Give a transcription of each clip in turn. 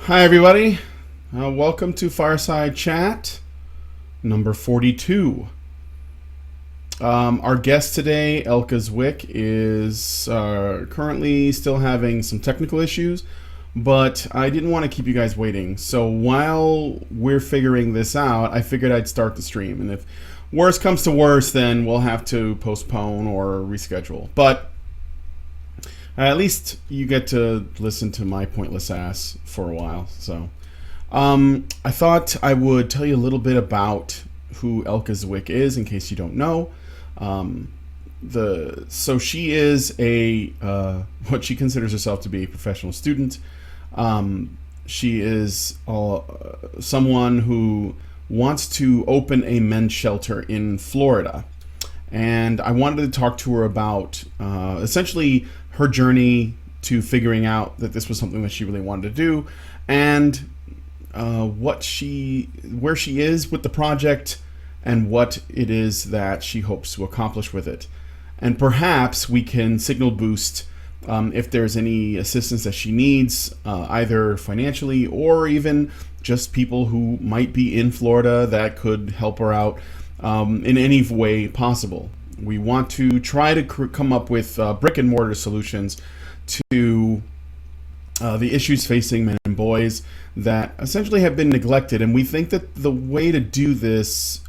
Hi, everybody. Welcome to Fireside Chat number 42. Our guest today, Elka Zwick, is currently still having some technical issues, but I didn't want to keep you guys waiting. So while we're figuring this out, I figured I'd start the stream. And if worse comes to worse, then we'll have to postpone or reschedule. But at least you get to listen to my pointless ass for a while. So I thought I would tell you a little bit about who Elka Zwick is in case you don't know. So she is a what she considers herself to be a professional student. She is someone who wants to open a men's shelter in Florida. And I wanted to talk to her about essentially her journey to figuring out that this was something that she really wanted to do, and where she is with the project and what it is that she hopes to accomplish with it. And perhaps we can signal boost if there's any assistance that she needs, either financially or even just people who might be in Florida that could help her out in any way possible. We want to try to come up with brick and mortar solutions to the issues facing men and boys that essentially have been neglected. And we think that the way to do this,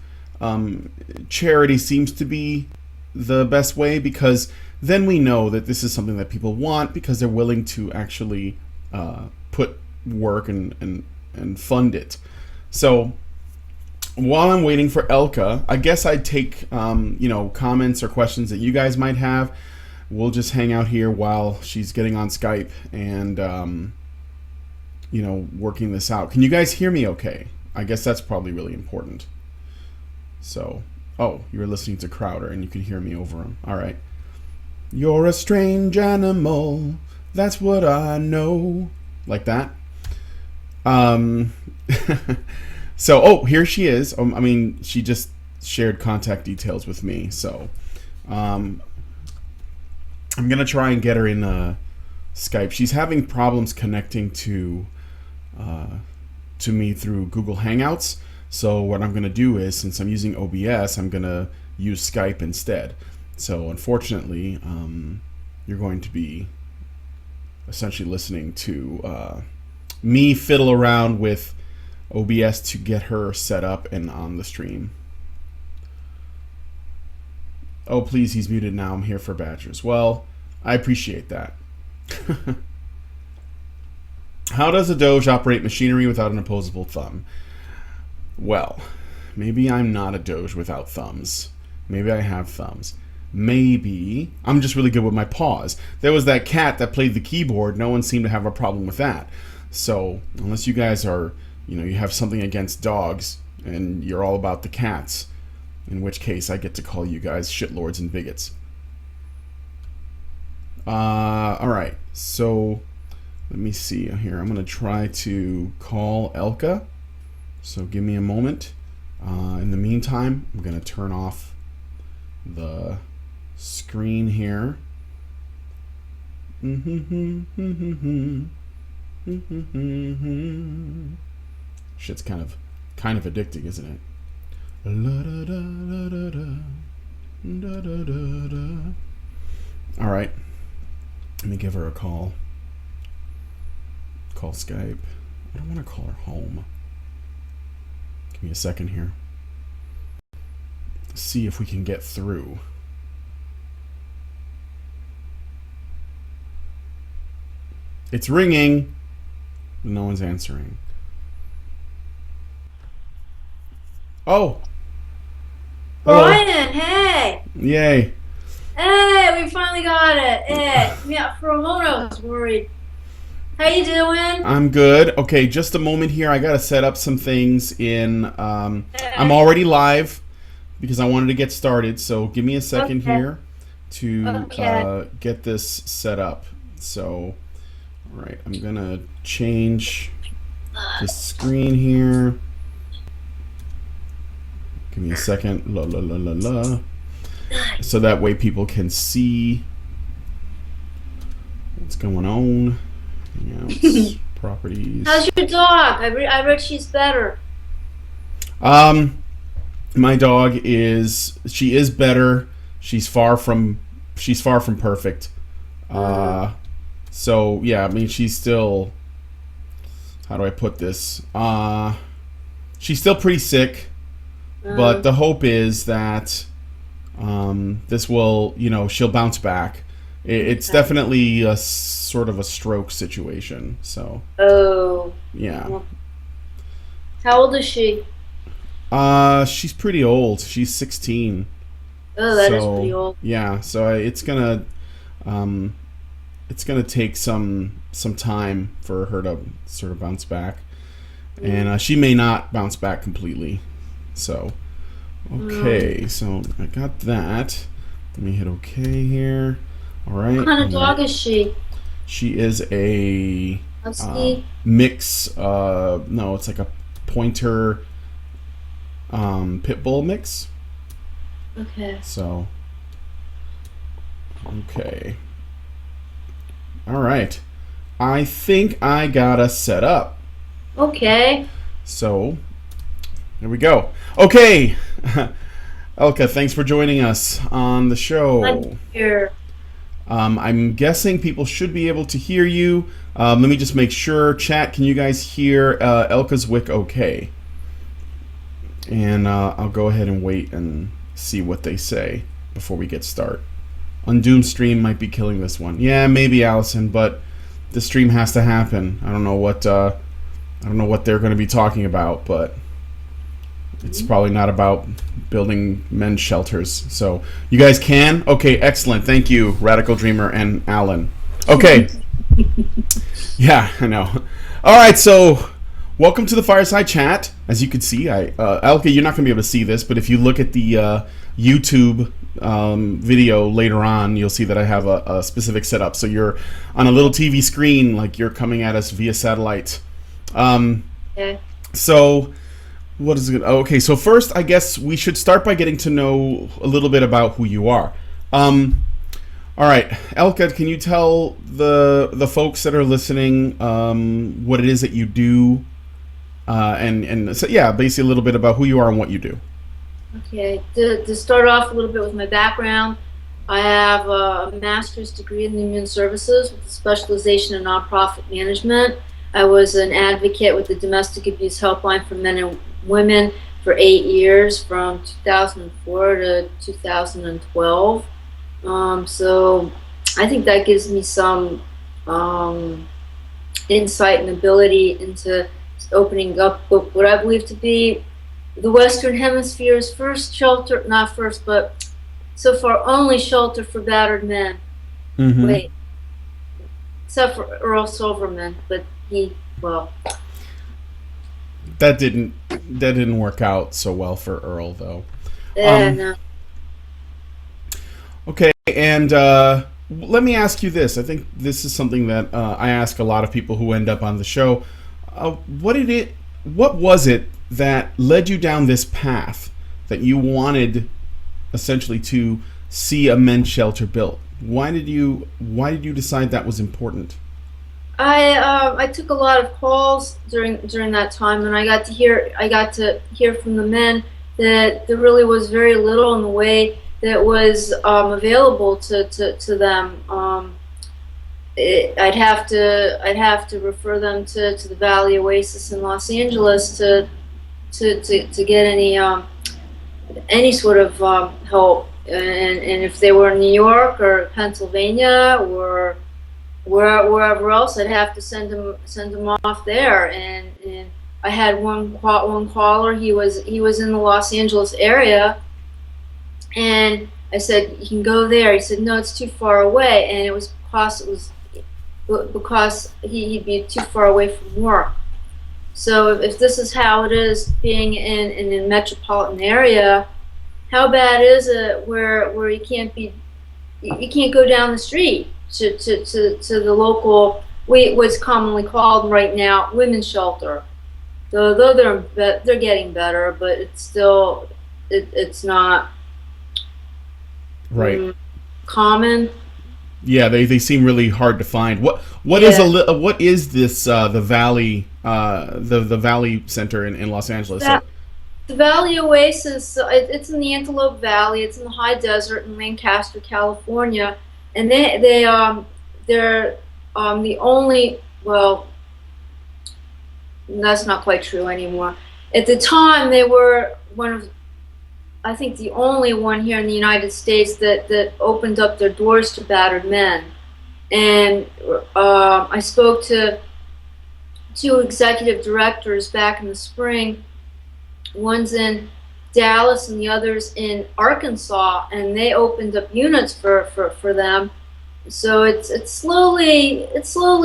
charity seems to be the best way, because then we know that this is something that people want because they're willing to actually put work and fund it. So while I'm waiting for Elka, I guess I'd take comments or questions that you guys might have. We'll just hang out here while she's getting on Skype and working this out. Can you guys hear me okay? I guess that's probably really important. So, you're listening to Crowder and you can hear me over him. All right. You're a strange animal, that's what I know. Like that. So, here she is. She just shared contact details with me. So, I'm going to try and get her in Skype. She's having problems connecting to me through Google Hangouts. So, what I'm going to do is, since I'm using OBS, I'm going to use Skype instead. So, unfortunately, you're going to be essentially listening to me fiddle around with OBS to get her set up and on the stream. Oh, please, he's muted now. I'm here for Badgers. Well, I appreciate that. How does a Doge operate machinery without an opposable thumb? Well, maybe I'm not a Doge without thumbs. Maybe I have thumbs. Maybe I'm just really good with my paws. There was that cat that played the keyboard. No one seemed to have a problem with that. So, unless you guys are, you have something against dogs and you're all about the cats, in which case I get to call you guys shitlords and bigots. Alright, so let me see here. I'm going to try to call Elka. So give me a moment. In the meantime, I'm going to turn off the screen here. Shit's kind of addicting, isn't it? All right, let me give her a call. Call Skype. I don't want to call her home. Give me a second here. See if we can get through. It's ringing. No one's answering. Oh. Brian, hey. Yay. Hey, we finally got it. Hey. Yeah, for a moment I was worried. How you doing? I'm good. Okay, just a moment here. I got to set up some things in... I'm already live because I wanted to get started. So give me a second here to get this set up. So, all right, I'm going to change the screen here. Give me a second. So that way people can see what's going on. Yeah, properties. How's your dog? I read she's better. My dog is better. She's far from perfect. So yeah, I mean she's still, how do I put this? She's still pretty sick, but the hope is that this will, she'll bounce back. It's definitely a sort of a stroke situation. So Oh. yeah. How old is she? She's pretty old. She's 16. Oh, that is pretty old. Yeah, so it's gonna take some time for her to sort of bounce back, and she may not bounce back completely. So, okay, so I got that. Let me hit OK here. All right. What kind of dog is she? She is a Husky? mix. No, it's like a pointer pit bull mix. Okay. So, okay. All right. I think I got us set up. Okay. So, here we go. Okay. Elka, thanks for joining us on the show. I'm here. I'm guessing people should be able to hear you. Let me just make sure. Chat, can you guys hear Elka Zwick okay? And I'll go ahead and wait and see what they say before we get started. Undoomed stream might be killing this one. Yeah, maybe, Allison, but the stream has to happen. I don't know what they're going to be talking about, but it's probably not about building men's shelters. So you guys can? Okay, excellent. Thank you, Radical Dreamer and Alan. Okay. Yeah, I know. All right, so welcome to the Fireside Chat. As you can see, Elka, you're not going to be able to see this, but if you look at the YouTube video later on, you'll see that I have a specific setup. So you're on a little TV screen, like you're coming at us via satellite. Okay. So what is it? Okay, so first, I guess we should start by getting to know a little bit about who you are. All right, Elka, can you tell the folks that are listening what it is that you do, and so yeah, basically a little bit about who you are and what you do. Okay. To start off a little bit with my background, I have a master's degree in human services with a specialization in nonprofit management. I was an advocate with the Domestic Abuse Helpline for Men and Women for 8 years, from 2004 to 2012. So I think that gives me some insight and ability into opening up what I believe to be the Western Hemisphere's first shelter, not first, but so far only shelter for battered men. Mm-hmm. Wait, except for Earl Silverman, but well. That didn't work out so well for Earl, though. No. Okay, and let me ask you this. I think this is something that I ask a lot of people who end up on the show. What was it that led you down this path that you wanted essentially to see a men's shelter built? Why did you decide that was important? I took a lot of calls during that time, and I got to hear from the men that there really was very little in the way that was available to them. I'd have to refer them to the Valley Oasis in Los Angeles to get any sort of help, and if they were in New York or Pennsylvania or wherever else, I'd have to send them off there. And I had one caller. He was in the Los Angeles area, and I said, "You can go there." He said, "No, it's too far away," and it was because he'd be too far away from work. So if this is how it is being in a metropolitan area, how bad is it where you can't go down the street to the local, what's commonly called right now women's shelter. Though they're getting better, but it's still it's not right common. Yeah, they seem really hard to find. What is Yeah. what is this the Valley the Valley Center in Los Angeles? That the Valley Oasis, it's in the Antelope Valley. It's in the high desert in Lancaster, California, and they're the only, well, that's not quite true anymore. At the time, they were one of, I think, the only one here in the United States that opened up their doors to battered men. And I spoke to two executive directors back in the spring. One's in Dallas and the other's in Arkansas, and they opened up units for them. So it's slowly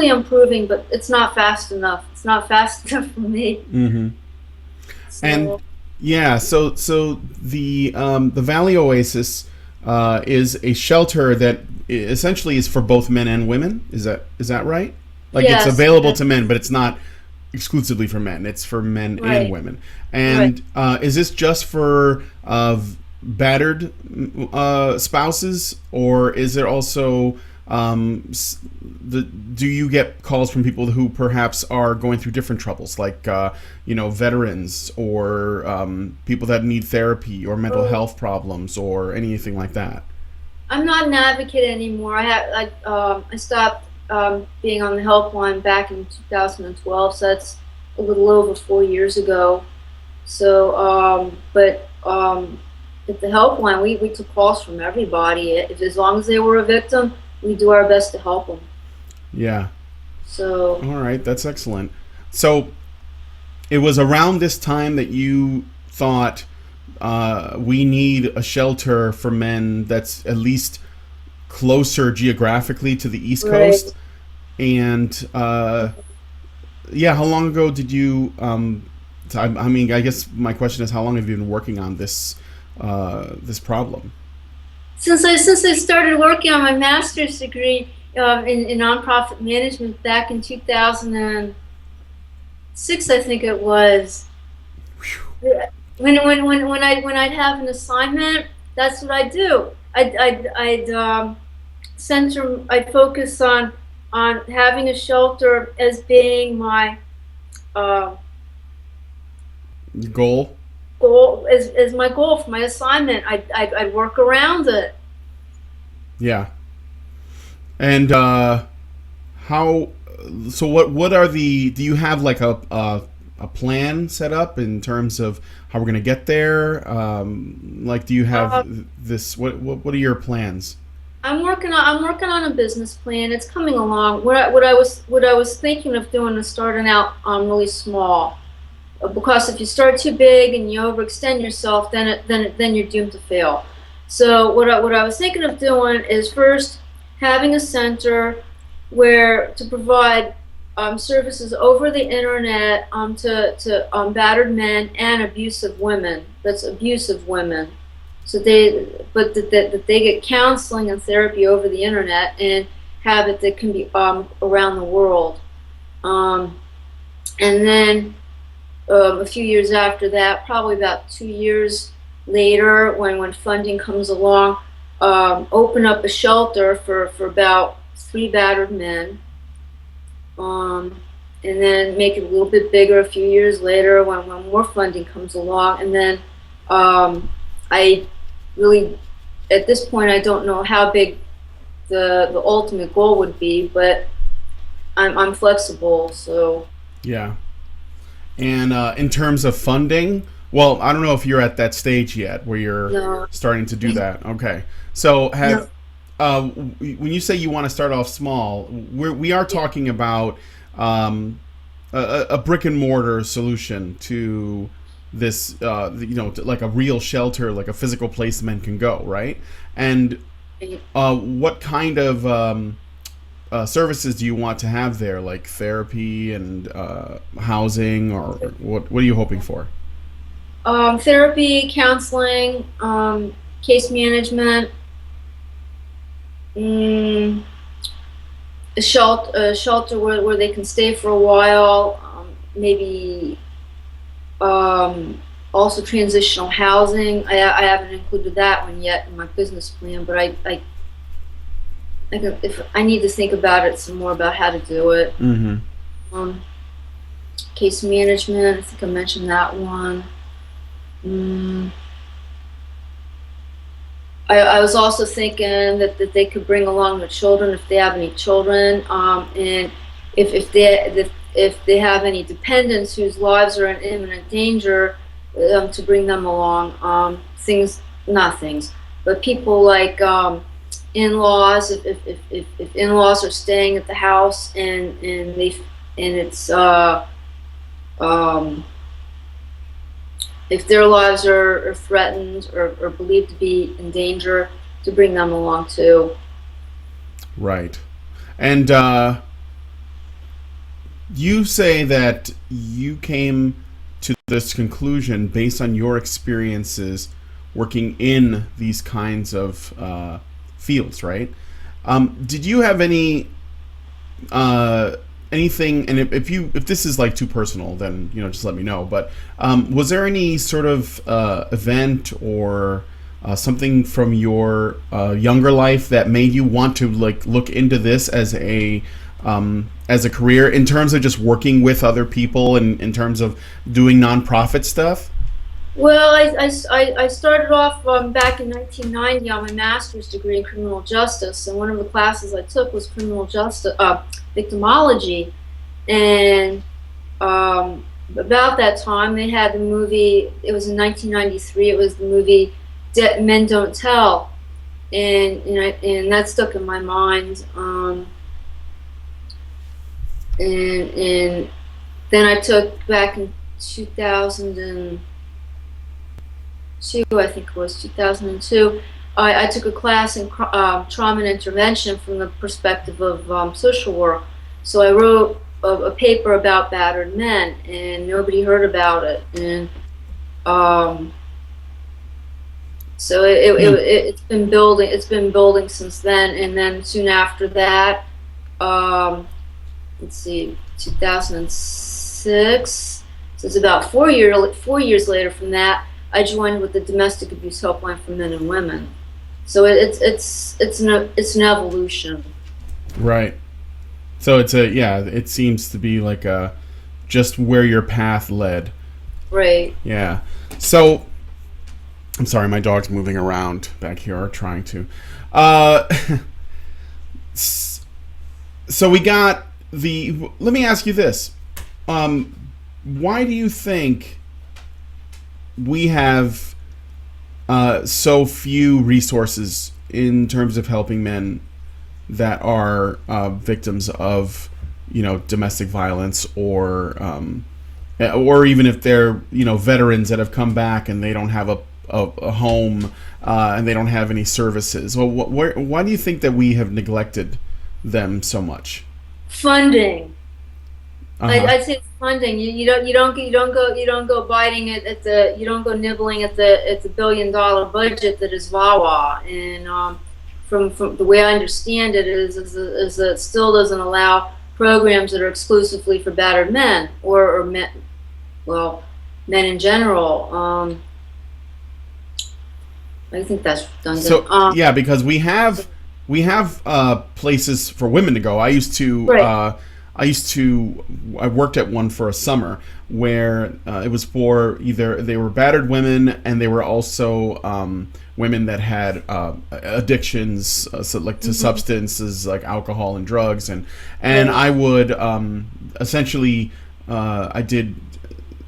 improving, but it's not fast enough. It's not fast enough for me. Mm-hmm. And So yeah, so the Valley Oasis is a shelter that essentially is for both men and women. Is that right? Like it's yes, available to men, but it's not exclusively for men. It's for men and right, women. right. And is this just for battered spouses, or is it also do you get calls from people who perhaps are going through different troubles, like veterans or people that need therapy or mental Oh, health problems or anything like that? I'm not an advocate anymore. I stopped being on the helpline back in 2012, so that's a little over 4 years ago. So, but at the helpline, we took calls from everybody. If as long as they were a victim, we do our best to help them. Yeah. So, All right, that's excellent. So it was around this time that you thought we need a shelter for men that's at least closer geographically to the East right. Coast. And yeah, how long ago did you? I mean, I guess my question is, how long have you been working on this problem? Since I started working on my master's degree in nonprofit management back in 2006, I think it was. When I'd have an assignment, that's what I do. I'd focus on having a shelter as being my uh, Goal? goal, as my goal for my assignment. I'd work around it. Yeah. And how? So what are the? Do you have like a plan set up in terms of how we're gonna get there? Like, do you have Uh, this? What are your plans? I'm working on a business plan. It's coming along. What I was thinking of doing is starting out really small, because if you start too big and you overextend yourself, then you're doomed to fail. So what I was thinking of doing is first having a center where to provide services over the internet to battered men and abusive women. That's abusive women. So that they get counseling and therapy over the internet, and have it that can be around the world. Um, and then a few years after that, probably about 2 years later, when funding comes along, open up a shelter for about three battered men, um, and then make it a little bit bigger a few years later when more funding comes along. And then I really, at this point, I don't know how big the ultimate goal would be, but I'm flexible. So Yeah. And in terms of funding, well, I don't know if you're at that stage yet where you're no, starting to do that. Okay. So no, when you say you want to start off small, we are yeah, talking about a brick and mortar solution to this, like a real shelter, like a physical place men can go, right? And what kind of services do you want to have there, like therapy and housing, or what are you hoping for? therapy, counseling, case management, mm, a shelter where they can stay for a while, maybe also transitional housing. I haven't included that one yet in my business plan, but if I need to think about it some more about how to do it. Mm-hmm. Um, Case management, I think I mentioned that one. Mm. I was also thinking that they could bring along the children if they have any children, and if they have any dependents whose lives are in imminent danger, to bring them along. Not things, but people like in-laws. If in-laws are staying at the house and it's um, if their lives are threatened or believed to be in danger, to bring them along too. Right. And you say that you came to this conclusion based on your experiences working in these kinds of fields, right? Did you have anything? And if this is like too personal, then just let me know. But was there any sort of event or something from your younger life that made you want to like look into this as a career in terms of just working with other people and in terms of doing nonprofit stuff? Well, I started off back in 1990 on my master's degree in criminal justice, and one of the classes I took was criminal justice victimology, and about that time they had the movie. It was in 1993. It was the movie Men Don't Tell, and that stuck in my mind. And then I took back in 2002, I think it was 2002. I took a class in trauma and intervention from the perspective of social work. So I wrote a paper about battered men, and nobody heard about it. And so it's been building. It's been building since then. And then soon after that, let's see, 2006. So it's about 4 years later from that, I joined with the Domestic Abuse Helpline for Men and Women. So it's an evolution. Right. So it seems to be like just where your path led. Right. Yeah. So I'm sorry, my dog's moving around back here, trying to. So we got let me ask you this. Why do you think we have so few resources in terms of helping men that are victims of domestic violence, or even if they're veterans that have come back and they don't have a home and they don't have any services? Well, why do you think that we have neglected them so much? Funding. Uh-huh. I'd say it's funding. You don't go biting it at the you don't go nibbling at the $1 billion budget that is VAWA. And from the way I understand it is it still doesn't allow programs that are exclusively for battered men or men, well, men in general. I think that's redundant. So yeah, because we have places for women to go. Right. I worked at one for a summer where it was for either they were battered women, and they were also women that had addictions, so like to substances like alcohol and drugs, and Right. I would essentially I did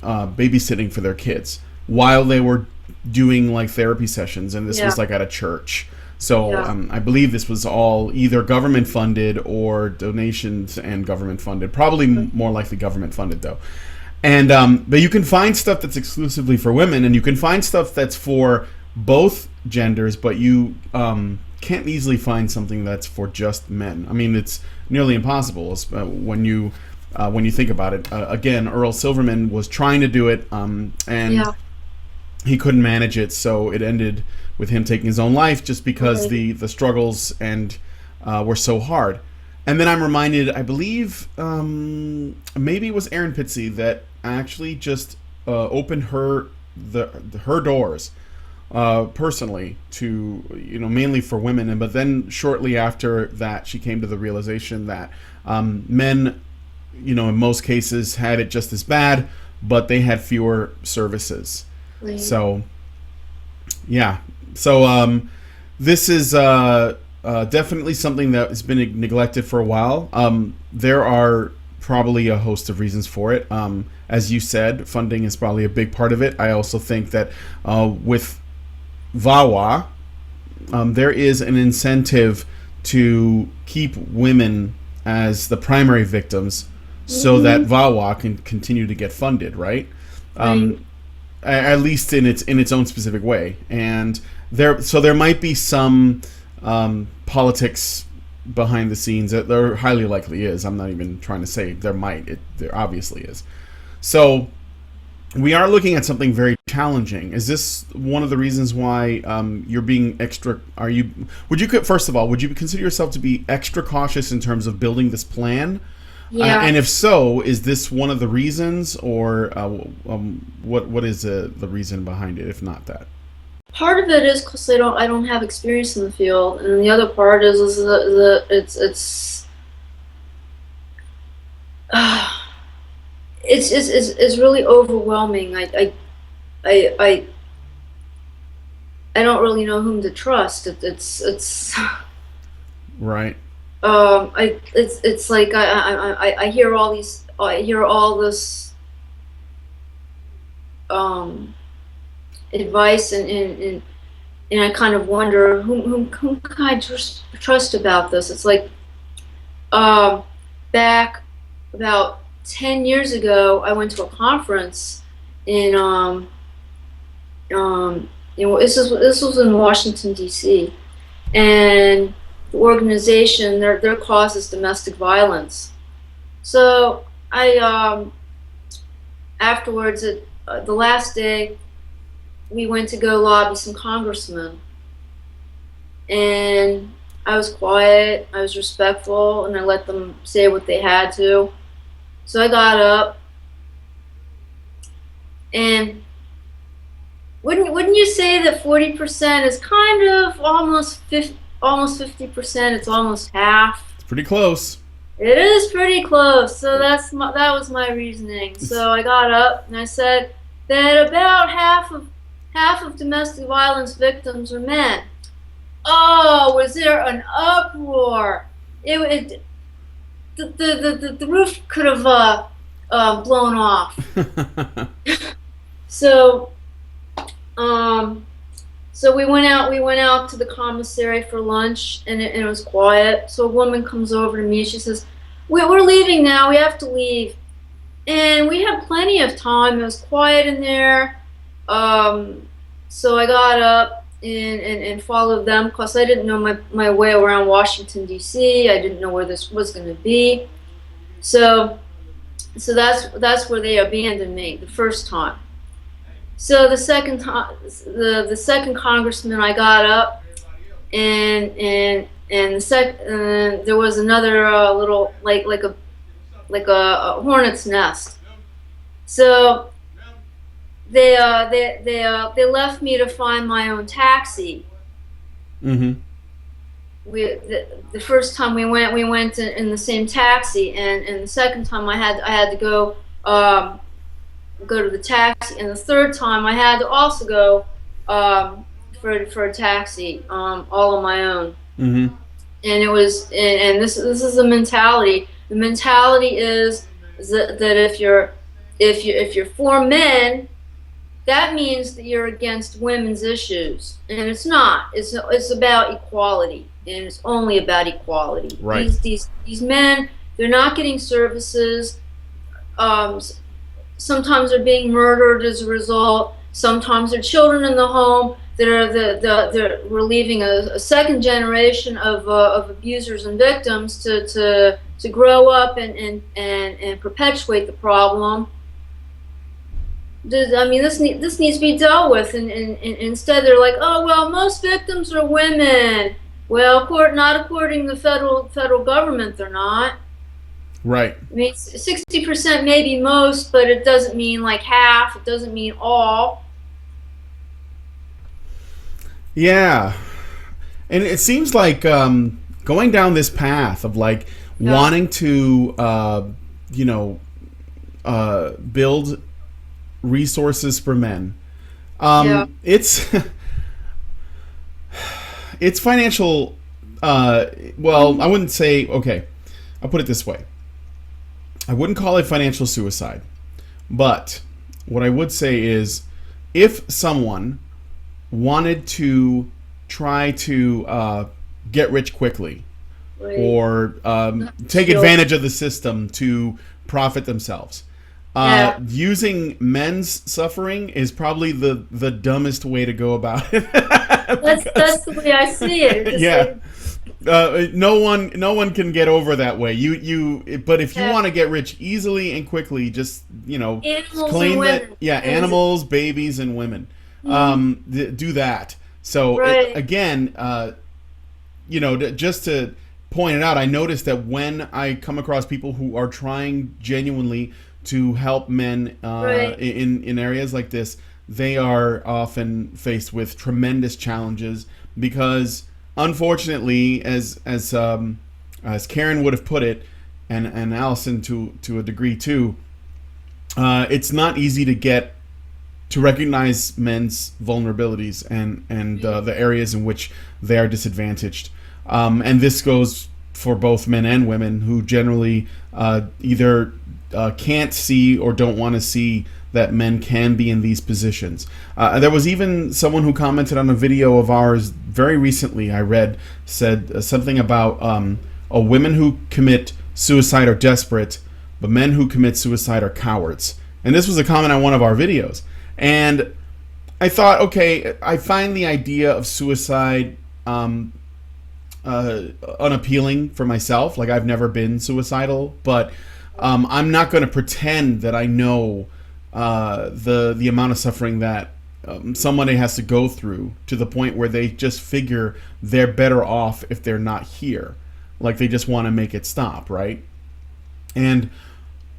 babysitting for their kids while they were doing like therapy sessions, and this was Yeah. like at a church. So Yeah. I believe this was all either government funded or donations and government funded. Probably more likely government funded though. And but you can find stuff that's exclusively for women, and you can find stuff that's for both genders, but you can't easily find something that's for just men. I mean, it's nearly impossible when you think about it. Again, Earl Silverman was trying to do it, and Yeah. he couldn't manage it, so it ended with him taking his own life just because Right. the struggles and were so hard. And then I'm reminded, I believe maybe it was Erin Pitsey that actually just opened her doors personally to, mainly for women. But then shortly after that, she came to the realization that men, in most cases had it just as bad, but they had fewer services. Right. So, yeah. So this is definitely something that has been neglected for a while. There are probably a host of reasons for it. As you said, funding is probably a big part of it. I also think that with VAWA, there is an incentive to keep women as the primary victims so that VAWA can continue to get funded, right? At least in its own specific way. And there might be some politics behind the scenes. There highly likely is. I'm not even trying to say there might. There obviously is. So we are looking at something very challenging. Is this one of the reasons why you're being extra? First of all, would you consider yourself to be extra cautious in terms of building this plan? Yeah. And if so, is this one of the reasons, or what is the reason behind it? If not that, part of it is because I don't have experience in the field, and the other part is it's really overwhelming. I don't really know whom to trust. It's right. It's like I hear all this advice, and I kind of wonder whom can I trust about this. It's like back about 10 years ago, I went to a conference in this was in Washington, D.C., and the organization, their cause is domestic violence. So I afterwards, the last day, we went to go lobby some congressmen, and I was quiet, I was respectful, and I let them say what they had to. So I got up, and wouldn't you say that 40% is kind of almost 50%? It's almost half. It's pretty close. It is pretty close. So that was my reasoning. So I got up and I said that about half of domestic violence victims are men. Oh, was there an uproar? The roof could have blown off. So we went out to the commissary for lunch, and it was quiet. So a woman comes over to me. She says, "We're leaving now. We have to leave." And we had plenty of time. It was quiet in there. So I got up and followed them, because I didn't know my way around Washington, D.C. I didn't know where this was going to be. So that's where they abandoned me the first time. So the second time, the second congressman, I got up, and there was another little like a hornet's nest. So they left me to find my own taxi. Mm-hmm. The first time we went in the same taxi, and the second time I had to go to the taxi, and the third time I had to also go for a taxi all on my own. Mm-hmm. And it was and this is the mentality. The mentality is that if you're for men, that means that you're against women's issues, and it's not. It's about equality, and it's only about equality. Right. These men, they're not getting services. Sometimes they're being murdered as a result. Sometimes there are children in the home that are we're leaving a second generation of abusers and victims to grow up and perpetuate the problem. I mean, this needs to be dealt with, and instead they're like, oh well, most victims are women. Well, not according to the federal government, they're not. Right. I mean, 60% maybe most, but it doesn't mean like half. It doesn't mean all. Yeah, and it seems like going down this path of like Yeah. wanting to, you know, build resources for men. Yeah. It's it's financial. Well, I wouldn't say. Okay, I'll put it this way. I wouldn't call it financial suicide, but what I would say is, if someone wanted to try to get rich quickly Right. or take Sure. advantage of the system to profit themselves. Yeah. Using men's suffering is probably the dumbest way to go about it. That's Because, the way I see it. It's just yeah, like, no one can get over that way. But if you yeah, want to get rich easily and quickly, just animals and claim that. women. Yeah, And animals, babies, and women. mhm. Do that. So Right. again, just to point it out, I noticed that when I come across people who are trying genuinely to help men Right. in areas like this, they are often faced with tremendous challenges because, unfortunately, as Karen would have put it, and Allison to a degree too, it's not easy to recognize men's vulnerabilities and the areas in which they are disadvantaged. And this goes for both men and women who generally either can't see or don't want to see that men can be in these positions. There was even someone who commented on a video of ours very recently, I read, said something about women who commit suicide are desperate, but men who commit suicide are cowards. And this was a comment on one of our videos. And I thought, okay, I find the idea of suicide unappealing for myself. Like, I've never been suicidal, but I'm not going to pretend that I know the amount of suffering that somebody has to go through to the point where they just figure they're better off if they're not here. Like, they just want to make it stop, right? And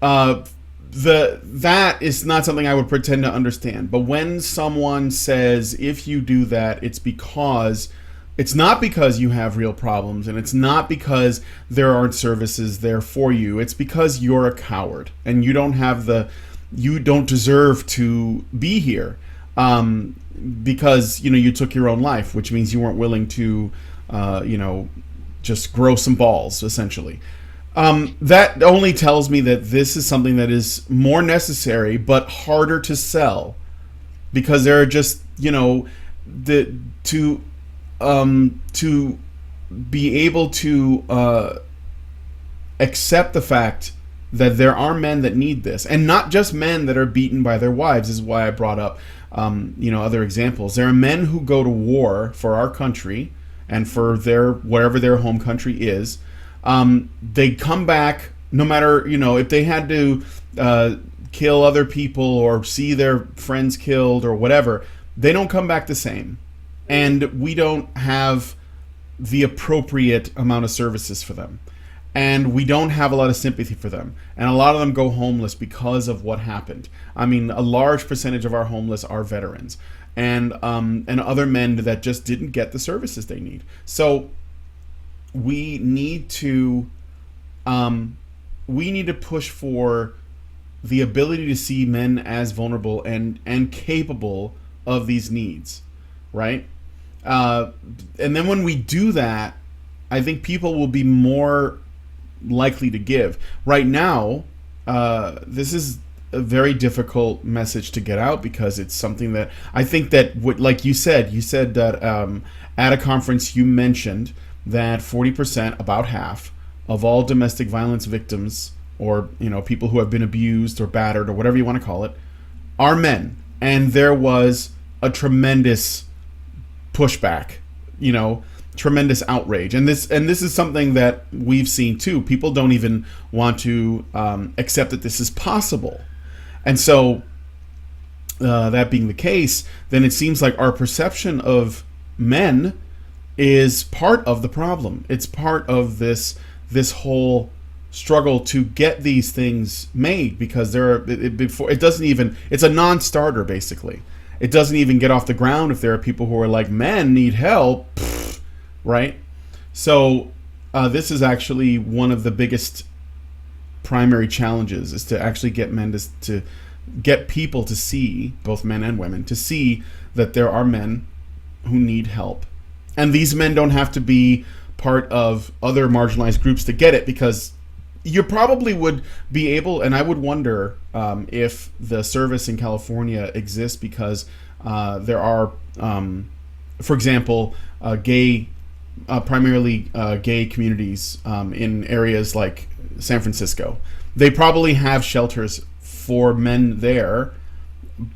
that is not something I would pretend to understand. But when someone says, if you do that, it's not because you have real problems, and it's not because there aren't services there for you. It's because you're a coward and you don't deserve to be here, because you took your own life, which means you weren't willing to just grow some balls, essentially. That only tells me that this is something that is more necessary but harder to sell, because there are just to be able to accept the fact that there are men that need this, and not just men that are beaten by their wives. This is why I brought up other examples. There are men who go to war for our country and for their whatever their home country is. They come back, no matter if they had to kill other people or see their friends killed or whatever. They don't come back the same, and we don't have the appropriate amount of services for them, and we don't have a lot of sympathy for them, and a lot of them go homeless because of what happened. I mean, a large percentage of our homeless are veterans and other men that just didn't get the services they need. So we need to push for the ability to see men as vulnerable and capable of these needs, right? And then when we do that, I think people will be more likely to give. Right now, this is a very difficult message to get out, because it's something that I think that like you said that at a conference you mentioned that 40%, about half of all domestic violence victims, or people who have been abused or battered or whatever you want to call it, are men. And there was a tremendous pushback, tremendous outrage, and this is something that we've seen too. People don't even want to accept that this is possible. And so that being the case, then it seems like our perception of men is part of the problem. It's part of this whole struggle to get these things made, because it's a non-starter basically. it doesn't even get off the ground if there are people who are like, men need help, right? So this is actually one of the biggest primary challenges, is to actually get men to get people to see, both men and women, to see that there are men who need help. And these men don't have to be part of other marginalized groups to get it, because you probably would be able, and I would wonder if the service in California exists because there are, for example, primarily gay communities in areas like San Francisco. They probably have shelters for men there,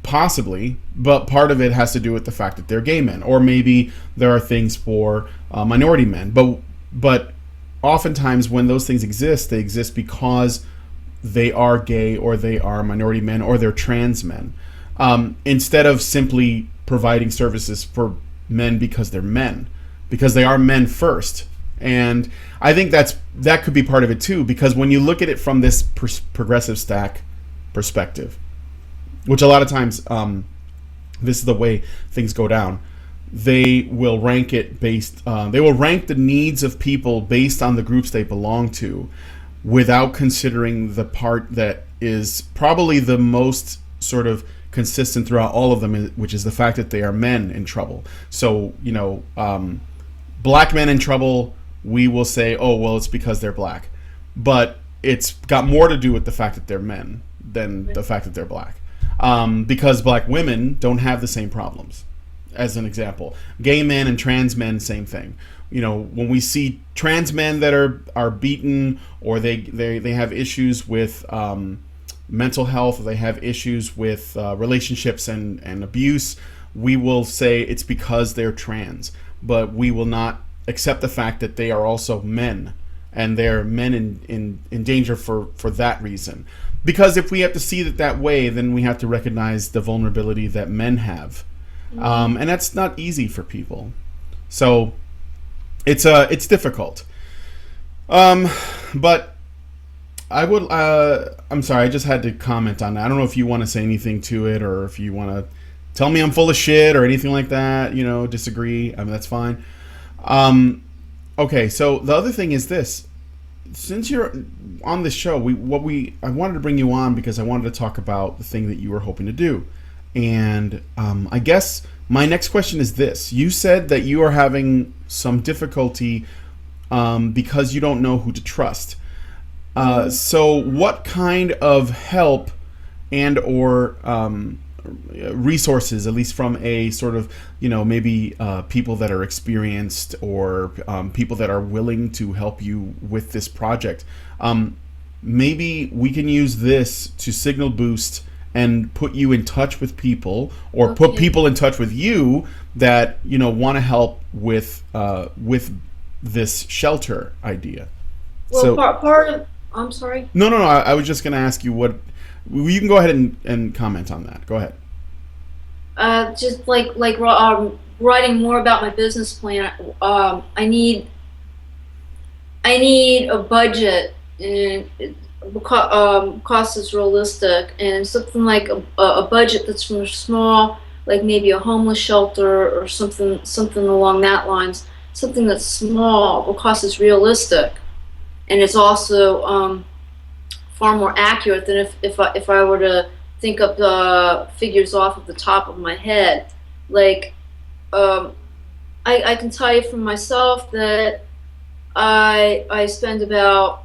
possibly, but part of it has to do with the fact that they're gay men, or maybe there are things for minority men. But oftentimes when those things exist, they exist because they are gay, or they are minority men, or they're trans men, instead of simply providing services for men because they're men, because they are men first. And I think that could be part of it too, because when you look at it from this progressive stack perspective, which a lot of times this is the way things go down, they will rank it based, they will rank the needs of people based on the groups they belong to, without considering the part that is probably the most sort of consistent throughout all of them, which is the fact that they are men in trouble. So, black men in trouble, we will say, oh, well, it's because they're black. But it's got more to do with the fact that they're men than the fact that they're black. Because black women don't have the same problems. As an example, gay men and trans men, same thing. When we see trans men that are beaten, or they have issues with mental health, or they have issues with relationships and abuse, we will say it's because they're trans. But we will not accept the fact that they are also men, and they're men in danger for that reason. Because if we have to see it that way, then we have to recognize the vulnerability that men have. And that's not easy for people. So it's difficult. But I would, I'm sorry, I just had to comment on that. I don't know if you want to say anything to it, or if you want to tell me I'm full of shit or anything like that, disagree. I mean, that's fine. Okay, so the other thing is this. Since you're on this show, I wanted to bring you on because I wanted to talk about the thing that you were hoping to do. And I guess my next question is this. You said that you are having some difficulty because you don't know who to trust. So what kind of help and or resources, at least from a sort of, maybe people that are experienced, or people that are willing to help you with this project, maybe we can use this to signal boost and put you in touch with people, or put people in touch with you that want to help with this shelter idea. Well, so, part of, I'm sorry. No. I was just going to ask you what. You can go ahead and comment on that. Go ahead. Just writing more about my business plan. I need a budget, and cost is realistic, and something like a budget that's from a small, like maybe a homeless shelter or something along that lines. Something that's small, but cost is realistic, and it's also far more accurate than if I were to think up the figures off of the top of my head. Like, I can tell you from myself that I spend about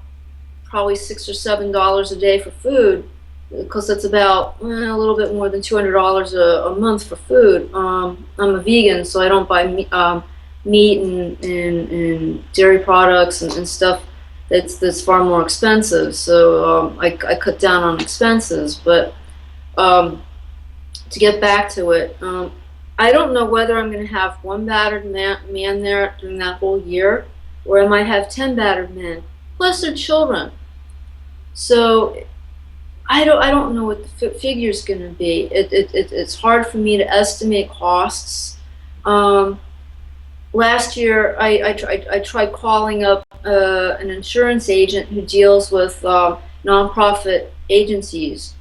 probably $6 or $7 a day for food, because that's about a little bit more than $200 a month for food. I'm a vegan, so I don't buy meat and dairy products and stuff that's far more expensive. So I cut down on expenses. But to get back to it, I don't know whether I'm going to have one battered man there during that whole year, or I might have 10 battered men plus their children. So I don't know what the figure's going to be. It's hard for me to estimate costs. Last year, I tried calling up an insurance agent who deals with nonprofit agencies,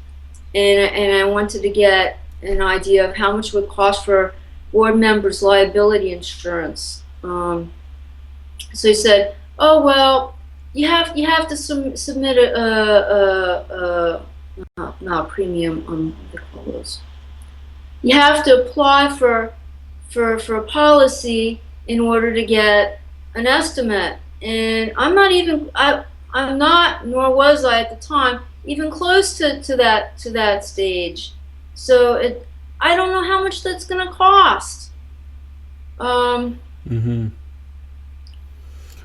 and I wanted to get an idea of how much it would cost for board members' liability insurance. So he said, "Oh well, you have to submit not a premium. What do they call those? You have to apply for a policy in order to get an estimate." And I'm not, nor was I at the time, even close to that stage. So I don't know how much that's going to cost. Mm-hmm.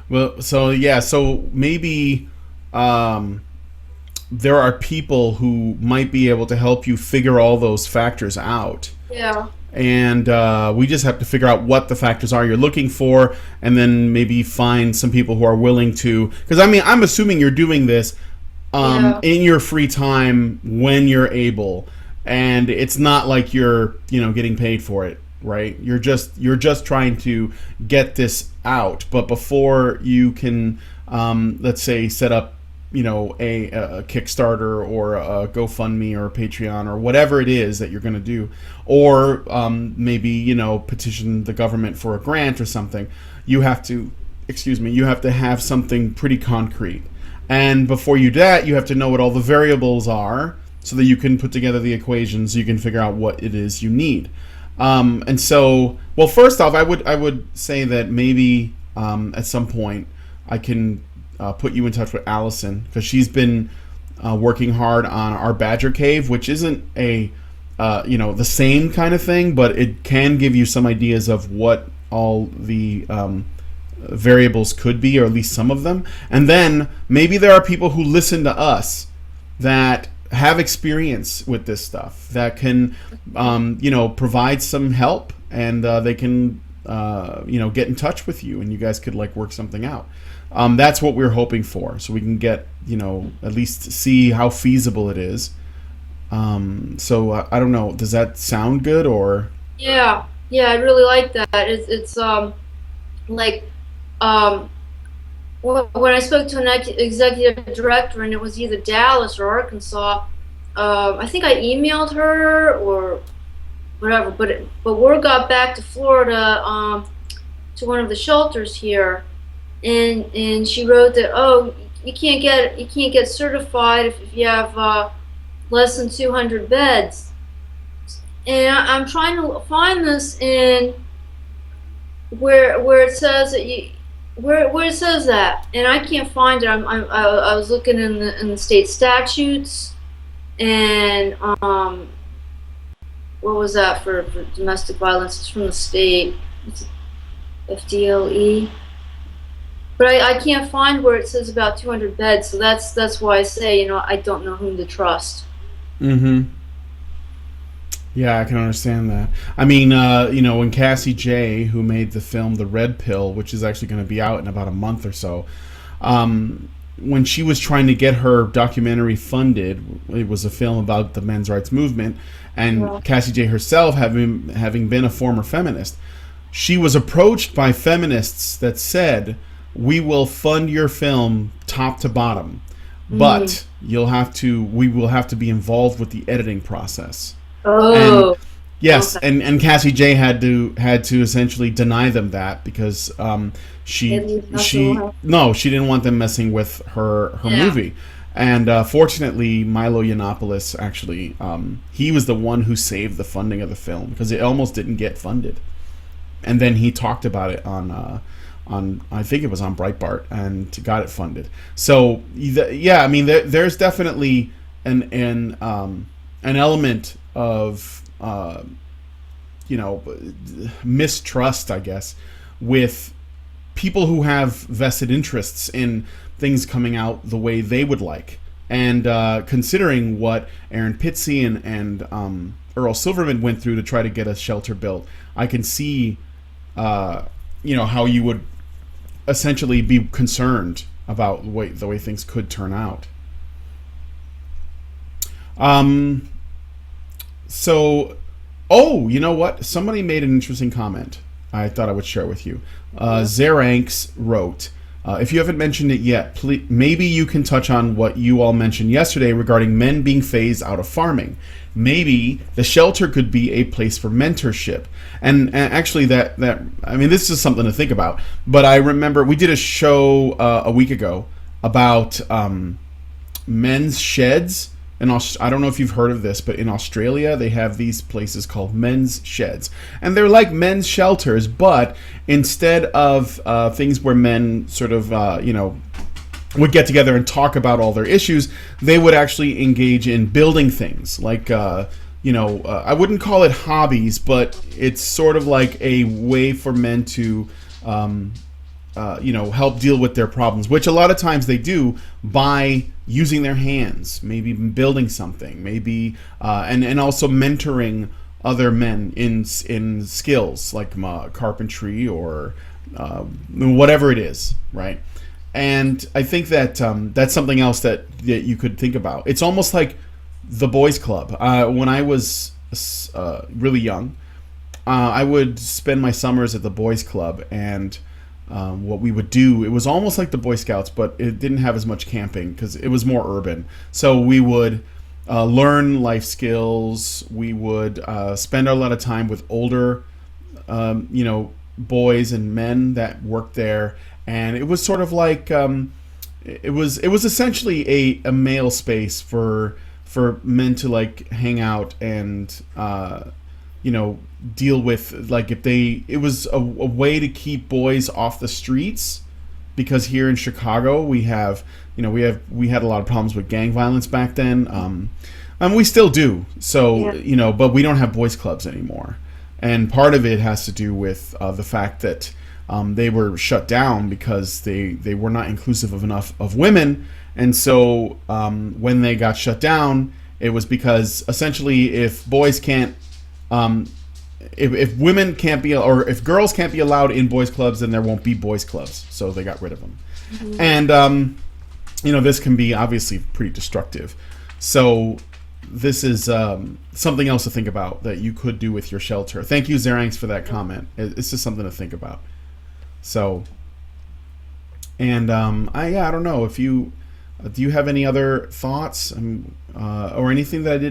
Well, so yeah, so maybe there are people who might be able to help you figure all those factors out. Yeah. And we just have to figure out what the factors are you're looking for, and then maybe find some people who are willing to. Because I mean, I'm assuming you're doing this in your free time when you're able, and it's not like you're getting paid for it, right? You're just trying to get this out. But before you can, let's say, set up a Kickstarter or a GoFundMe or a Patreon or whatever it is that you're going to do, or maybe petition the government for a grant or something, you have to have something pretty concrete. And before you do that, you have to know what all the variables are so that you can put together the equations, so you can figure out what it is you need. And so, well, first off, I would say that maybe at some point I can put you in touch with Allison, because she's been working hard on our Badger Cave, which isn't the same kind of thing, but it can give you some ideas of what all the variables could be, or at least some of them. And then maybe there are people who listen to us that have experience with this stuff that can provide some help, and they can get in touch with you, and you guys could work something out. That's what we're hoping for, so we can get at least see how feasible it is. So I don't know, does that sound good? Or Yeah, I really like that. It's when I spoke to an executive director, and it was either Dallas or Arkansas. I think I emailed her or whatever, but word got back to Florida, to one of the shelters here, and she wrote that, oh, you can't get certified if you have less than 200 beds. And I'm trying to find this in where it says that where it says that, and I can't find it. I was looking in the state statutes, and what was that for domestic violence? It's from the state. It's FDLE. But I can't find where it says about 200 beds, so that's why I say, I don't know whom to trust. Mm-hmm. Yeah, I can understand that. I mean, when Cassie J, who made the film The Red Pill, which is actually going to be out in about a month or so, when she was trying to get her documentary funded, it was a film about the men's rights movement, and Cassie J herself, having been a former feminist, she was approached by feminists that said, "We will fund your film top to bottom, but we will have to be involved with the editing process." Oh, and yes, okay. and Cassie J had to essentially deny them that, because she didn't want them messing with her movie. And fortunately, Milo Yiannopoulos actually, he was the one who saved the funding of the film, because it almost didn't get funded. And then he talked about it on I think it was on Breitbart, and got it funded. So yeah, I mean, there's definitely an element of mistrust, I guess, with people who have vested interests in things coming out the way they would like. And considering what Aaron Pitsey and Earl Silverman went through to try to get a shelter built, I can see how you would essentially be concerned about the way things could turn out. So, you know what? Somebody made an interesting comment I thought I would share with you. Zeranx wrote, If you haven't mentioned it yet, please, maybe you can touch on what you all mentioned yesterday regarding men being phased out of farming. Maybe the shelter could be a place for mentorship. And actually, I mean, this is something to think about. But I remember we did a show a week ago about men's sheds. And I don't know if you've heard of this, but in Australia, they have these places called men's sheds. And they're like men's shelters, but instead of things where men sort of, would get together and talk about all their issues, they would actually engage in building things. Like, I wouldn't call it hobbies, but it's sort of like a way for men to help deal with their problems, which a lot of times they do by using their hands, maybe building something, maybe, and also mentoring other men in skills like carpentry or whatever it is, right? And I think that that's something else that you could think about. It's almost like the boys' club. When I was really young, I would spend my summers at the boys' club, and what we would do, it was almost like the Boy Scouts, but it didn't have as much camping because it was more urban. So we would learn life skills. We would spend a lot of time with older, boys and men that worked there, and it was sort of like it was essentially a male space for men to like hang out and deal with, like, it was a way to keep boys off the streets, because here in Chicago we had a lot of problems with gang violence back then, and we still do. So but we don't have boys clubs anymore, and part of it has to do with the fact that they were shut down because they were not inclusive of enough of women, and so when they got shut down, it was because essentially if boys can't if women can't be, or if girls can't be allowed in boys clubs, then there won't be boys clubs. So they got rid of them. Mm-hmm. And this can be obviously pretty destructive. So this is something else to think about that you could do with your shelter. Thank you, Zeranx, for that comment. It's just something to think about. So, and I don't know if you do you have any other thoughts or anything that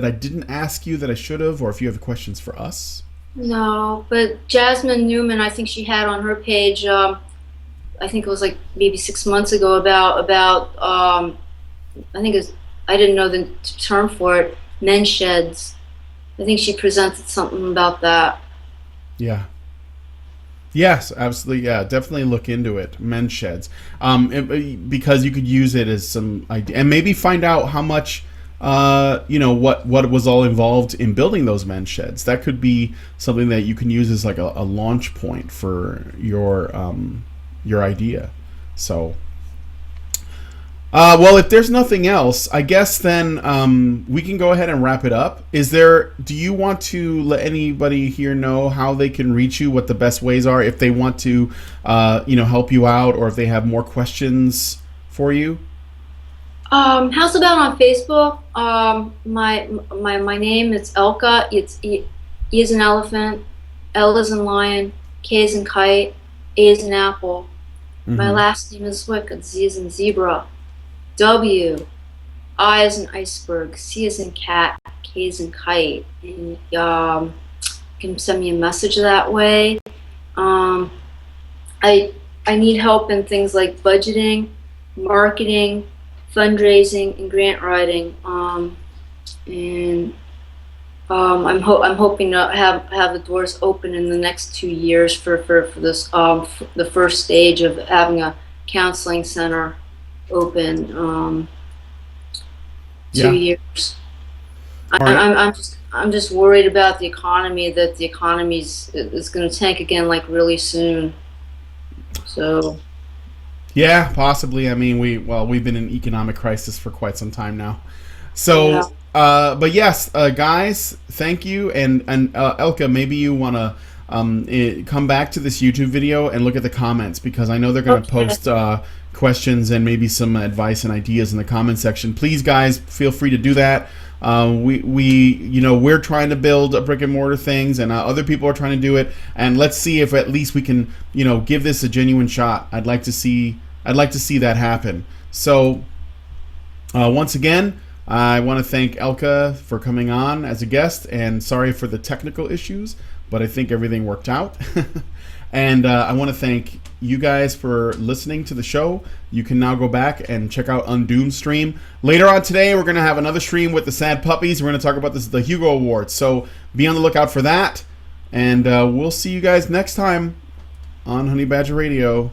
I didn't ask you that I should have, or if you have questions for us? No, but Jasmine Newman, I think she had on her page, I think it was like maybe 6 months ago, about I think it was, I didn't know the term for it, men's sheds. I think she presented something about that. Yeah. Yes, absolutely. Yeah, definitely look into it. Men's sheds, because you could use it as some idea, and maybe find out how much, what was all involved in building those men's sheds. That could be something that you can use as like a launch point for your idea. So. Well, if there's nothing else, I guess then we can go ahead and wrap it up. Do you want to let anybody here know how they can reach you, what the best ways are, if they want to, help you out, or if they have more questions for you? How's about on Facebook? My name is Elka. It's E is an elephant, L is in lion, K is in kite, A is in apple. Mm-hmm. My last name is Zwick. It's Z is in zebra. W, I is in iceberg, C is in cat, K is in kite. And you can send me a message that way. I need help in things like budgeting, marketing, fundraising, and grant writing. I'm hoping to have the doors open in the next 2 years for this the first stage of having a counseling center open. 2 years. I'm just worried about the economy, that the economy is going to tank again like really soon. So. Yeah, possibly. I mean, we've been in economic crisis for quite some time now. So, yeah. But yes, guys, thank you. And Elka, maybe you want to come back to this YouTube video and look at the comments, because I know they're going to post questions and maybe some advice and ideas in the comment section. Please, guys, feel free to do that. We're trying to build a brick and mortar things, and other people are trying to do it. And let's see if at least we can, give this a genuine shot. I'd like to see that happen. So once again, I want to thank Elka for coming on as a guest, and sorry for the technical issues, but I think everything worked out. And I want to thank you guys for listening to the show. You can now go back and check out Undoom's stream. Later on today, we're going to have another stream with the Sad Puppies. We're going to talk about the Hugo Awards. So be on the lookout for that. And we'll see you guys next time on Honey Badger Radio.